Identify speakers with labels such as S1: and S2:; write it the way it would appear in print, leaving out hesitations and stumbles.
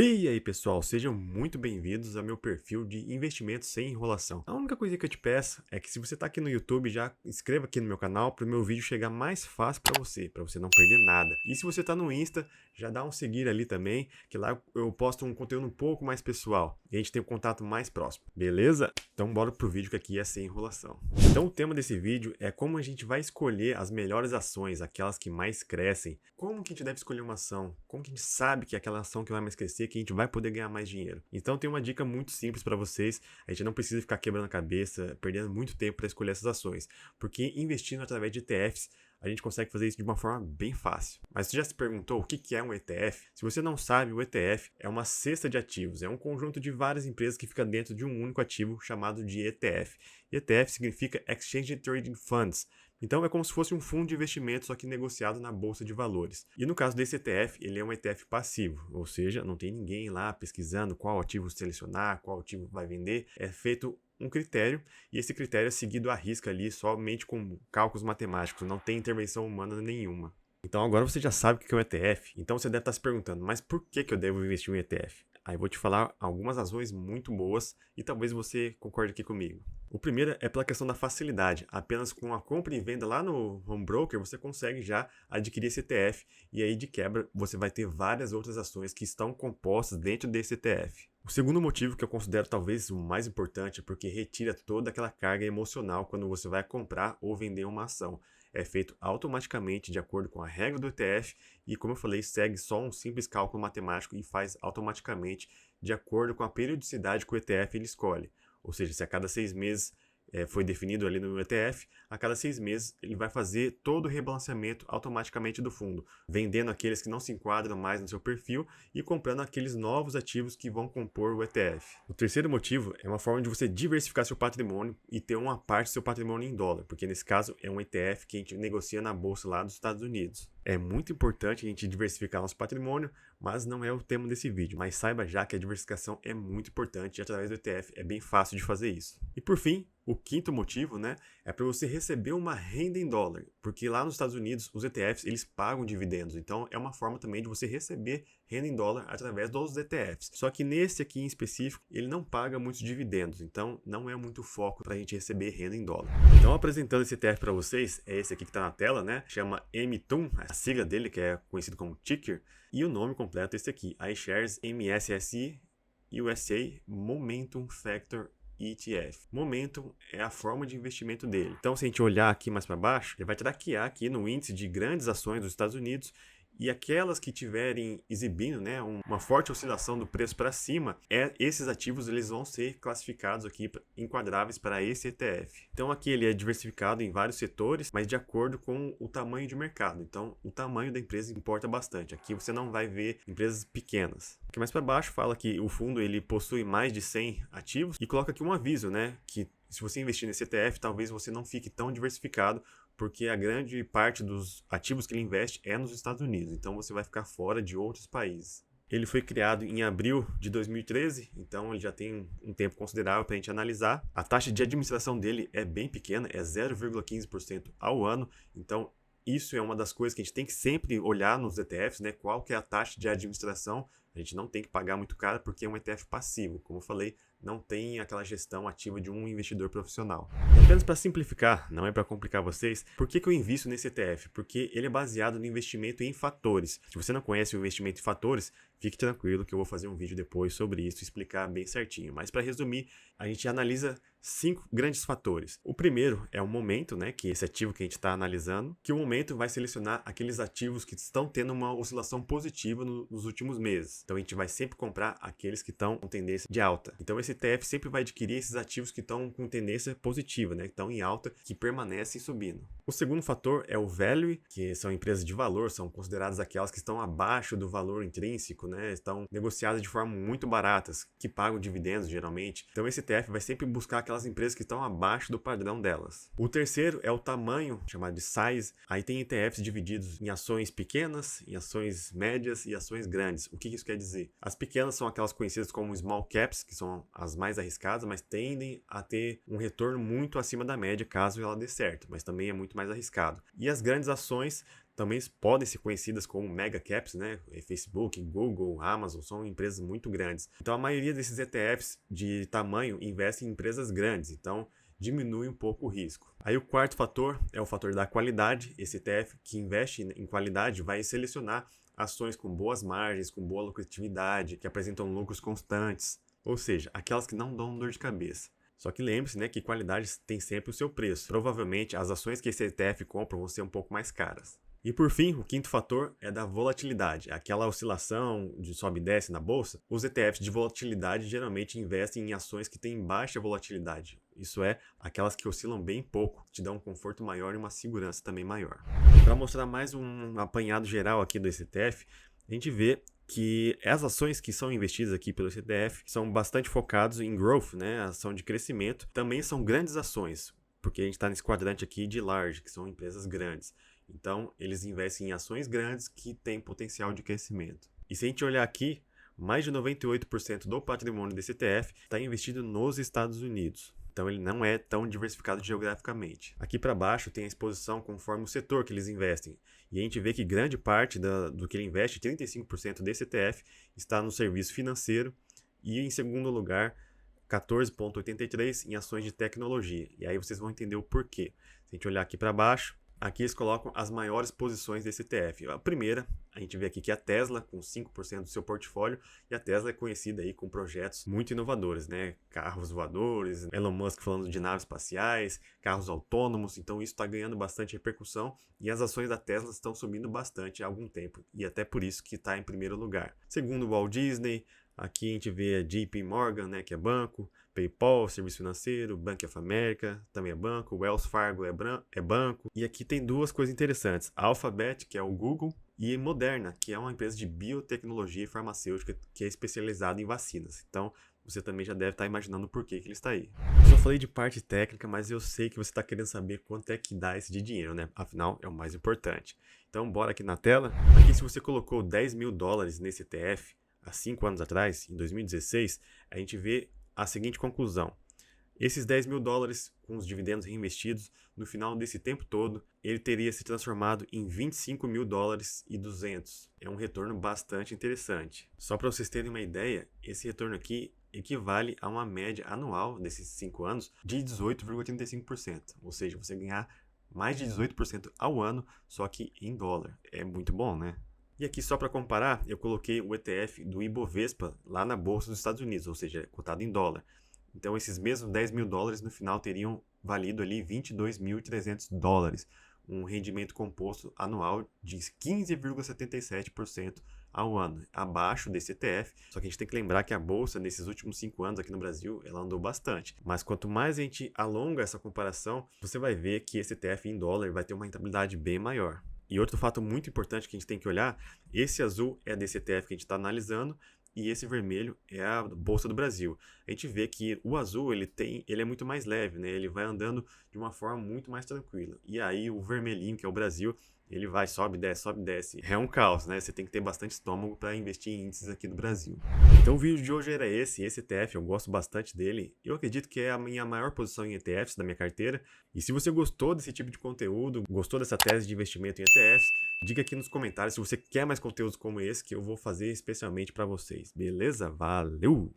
S1: E aí pessoal, sejam muito bem-vindos ao meu perfil de investimento sem enrolação. A única coisa que eu te peço é que se você está aqui no YouTube, já inscreva aqui no meu canal para o meu vídeo chegar mais fácil para você não perder nada. E se você está no Insta, já dá um seguir ali também, que lá eu posto um conteúdo um pouco mais pessoal e a gente tem um contato mais próximo, beleza? Então bora pro vídeo que aqui é sem enrolação. Então o tema desse vídeo é como a gente vai escolher as melhores ações, aquelas que mais crescem. Como que a gente deve escolher uma ação? Como que a gente sabe que é aquela ação que vai mais crescer, que a gente vai poder ganhar mais dinheiro? Então tem uma dica muito simples para vocês. A gente não precisa ficar quebrando a cabeça, perdendo muito tempo para escolher essas ações, porque investindo através de ETFs, a gente consegue fazer isso de uma forma bem fácil. Mas você já se perguntou o que é um ETF? Se você não sabe, o ETF é uma cesta de ativos, é um conjunto de várias empresas que fica dentro de um único ativo chamado de ETF. ETF significa Exchange Trading Funds. Então é como se fosse um fundo de investimento, só que negociado na bolsa de valores. E no caso desse ETF, ele é um ETF passivo, ou seja, não tem ninguém lá pesquisando qual ativo selecionar, qual ativo vai vender. É feito um critério, e esse critério é seguido à risca ali somente com cálculos matemáticos, não tem intervenção humana nenhuma. Então agora você já sabe o que é o ETF, então você deve estar se perguntando, mas por que eu devo investir em um ETF? Aí eu vou te falar algumas razões muito boas e talvez você concorde aqui comigo. O primeiro é pela questão da facilidade. Apenas com a compra e venda lá no home broker você consegue já adquirir esse ETF e aí de quebra você vai ter várias outras ações que estão compostas dentro desse ETF. O segundo motivo que eu considero talvez o mais importante é porque retira toda aquela carga emocional quando você vai comprar ou vender uma ação. É feito automaticamente de acordo com a regra do ETF e, como eu falei, segue só um simples cálculo matemático e faz automaticamente de acordo com a periodicidade que o ETF ele escolhe. Ou seja, se a cada 6 meses foi definido ali no ETF, a cada 6 meses ele vai fazer todo o rebalanceamento automaticamente do fundo, vendendo aqueles que não se enquadram mais no seu perfil e comprando aqueles novos ativos que vão compor o ETF. O terceiro motivo é uma forma de você diversificar seu patrimônio e ter uma parte do seu patrimônio em dólar, porque nesse caso é um ETF que a gente negocia na bolsa lá dos Estados Unidos. É muito importante a gente diversificar nosso patrimônio, mas não é o tema desse vídeo. Mas saiba já que a diversificação é muito importante e através do ETF é bem fácil de fazer isso. E por fim, o quinto motivo, é para você receber uma renda em dólar, porque lá nos Estados Unidos os ETFs eles pagam dividendos, então é uma forma também de você receber renda em dólar através dos ETFs. Só que nesse aqui em específico ele não paga muitos dividendos, então não é muito foco para a gente receber renda em dólar. Então apresentando esse ETF para vocês, é esse aqui que está na tela, chama MTUM, a sigla dele que é conhecido como ticker, e o nome completo é esse aqui, iShares MSSI USA Momentum Factor ETF. Momentum é a forma de investimento dele. Então, se a gente olhar aqui mais para baixo, ele vai traquear aqui no índice de grandes ações dos Estados Unidos e aquelas que tiverem exibindo uma forte oscilação do preço para cima, esses ativos eles vão ser classificados aqui, enquadráveis para esse ETF. Então aqui ele é diversificado em vários setores, mas de acordo com o tamanho de mercado. Então o tamanho da empresa importa bastante. Aqui você não vai ver empresas pequenas. Aqui mais para baixo fala que o fundo ele possui mais de 100 ativos e coloca aqui um aviso, que se você investir nesse ETF, talvez você não fique tão diversificado, porque a grande parte dos ativos que ele investe é nos Estados Unidos, então você vai ficar fora de outros países. Ele foi criado em abril de 2013, então ele já tem um tempo considerável para a gente analisar. A taxa de administração dele é bem pequena, é 0,15% ao ano, então isso é uma das coisas que a gente tem que sempre olhar nos ETFs, qual que é a taxa de administração. A gente não tem que pagar muito caro porque é um ETF passivo, como eu falei, não tem aquela gestão ativa de um investidor profissional. E apenas para simplificar, não é para complicar vocês, por que eu invisto nesse ETF? Porque ele é baseado no investimento em fatores. Se você não conhece o investimento em fatores, fique tranquilo que eu vou fazer um vídeo depois sobre isso e explicar bem certinho. Mas para resumir, a gente analisa 5 grandes fatores. O primeiro é o momento, que é esse ativo que a gente está analisando, que o momento vai selecionar aqueles ativos que estão tendo uma oscilação positiva nos últimos meses. Então a gente vai sempre comprar aqueles que estão com tendência de alta. Então esse ETF sempre vai adquirir esses ativos que estão com tendência positiva, que estão em alta, que permanecem subindo. O segundo fator é o value, que são empresas de valor, são consideradas aquelas que estão abaixo do valor intrínseco, estão negociadas de forma muito baratas, que pagam dividendos geralmente. Então esse ETF vai sempre buscar aquelas empresas que estão abaixo do padrão delas. O terceiro é o tamanho, chamado de size. Aí tem ETFs divididos em ações pequenas, em ações médias e ações grandes. O que isso quer dizer? As pequenas são aquelas conhecidas como small caps, que são as mais arriscadas, mas tendem a ter um retorno muito acima da média caso ela dê certo, mas também é muito mais arriscado. E as grandes ações também podem ser conhecidas como mega caps, né? Facebook, Google, Amazon, são empresas muito grandes. Então a maioria desses ETFs de tamanho investem em empresas grandes, então diminui um pouco o risco. Aí o quarto fator é o fator da qualidade. Esse ETF que investe em qualidade vai selecionar ações com boas margens, com boa lucratividade, que apresentam lucros constantes, ou seja, aquelas que não dão dor de cabeça. Só que lembre-se, né, que qualidade tem sempre o seu preço. Provavelmente as ações que esse ETF compra vão ser um pouco mais caras. E por fim, o quinto fator é da volatilidade, aquela oscilação de sobe e desce na bolsa. Os ETFs de volatilidade geralmente investem em ações que têm baixa volatilidade, isso é, aquelas que oscilam bem pouco, te dão um conforto maior e uma segurança também maior. Para mostrar mais um apanhado geral aqui do ETF, a gente vê que as ações que são investidas aqui pelo ETF são bastante focados em growth, né, ação de crescimento, também são grandes ações, porque a gente está nesse quadrante aqui de large, que são empresas grandes. Então, eles investem em ações grandes que têm potencial de crescimento. E se a gente olhar aqui, mais de 98% do patrimônio desse ETF está investido nos Estados Unidos. Então, ele não é tão diversificado geograficamente. Aqui para baixo tem a exposição conforme o setor que eles investem. E a gente vê que grande parte do que ele investe, 35% desse ETF, está no serviço financeiro. E em segundo lugar, 14,83% em ações de tecnologia. E aí vocês vão entender o porquê. Se a gente olhar aqui para baixo, aqui eles colocam as maiores posições desse ETF. A primeira, a gente vê aqui que é a Tesla, com 5% do seu portfólio, e a Tesla é conhecida aí com projetos muito inovadores, né? Carros voadores, Elon Musk falando de naves espaciais, carros autônomos, então isso está ganhando bastante repercussão e as ações da Tesla estão subindo bastante há algum tempo, e até por isso que está em primeiro lugar. Segundo o Walt Disney, aqui a gente vê a JP Morgan, né, que é banco, PayPal, serviço financeiro, Bank of America, também é banco, Wells Fargo é banco. E aqui tem duas coisas interessantes, a Alphabet, que é o Google, e a Moderna, que é uma empresa de biotecnologia e farmacêutica que é especializada em vacinas. Então, você também já deve estar imaginando por que ele está aí. Eu só falei de parte técnica, mas eu sei que você está querendo saber quanto é que dá esse de dinheiro, né? Afinal, é o mais importante. Então, bora aqui na tela. Aqui, se você colocou 10 mil dólares nesse ETF, há 5 anos atrás, em 2016, a gente vê a seguinte conclusão. Esses 10 mil dólares com os dividendos reinvestidos, no final desse tempo todo, ele teria se transformado em 25 mil dólares e 200. É um retorno bastante interessante. Só para vocês terem uma ideia, esse retorno aqui equivale a uma média anual desses 5 anos de 18,35%. Ou seja, você ganhar mais de 18% ao ano, só que em dólar. É muito bom, né? E aqui, só para comparar, eu coloquei o ETF do Ibovespa lá na Bolsa dos Estados Unidos, ou seja, cotado em dólar. Então, esses mesmos 10 mil dólares no final teriam valido ali 22.300 dólares, um rendimento composto anual de 15,77% ao ano, abaixo desse ETF. Só que a gente tem que lembrar que a Bolsa, nesses últimos 5 anos aqui no Brasil, ela andou bastante. Mas quanto mais a gente alonga essa comparação, você vai ver que esse ETF em dólar vai ter uma rentabilidade bem maior. E outro fato muito importante que a gente tem que olhar, esse azul é desse ETF que a gente está analisando e esse vermelho é a Bolsa do Brasil. A gente vê que o azul ele é muito mais leve, né? Ele vai andando de uma forma muito mais tranquila. E aí o vermelhinho, que é o Brasil, ele vai, sobe, desce, sobe, desce. É um caos, né? Você tem que ter bastante estômago para investir em índices aqui do Brasil. Então o vídeo de hoje era esse ETF, eu gosto bastante dele. Eu acredito que é a minha maior posição em ETFs da minha carteira. E se você gostou desse tipo de conteúdo, gostou dessa tese de investimento em ETFs, diga aqui nos comentários se você quer mais conteúdos como esse, que eu vou fazer especialmente para vocês. Beleza? Valeu!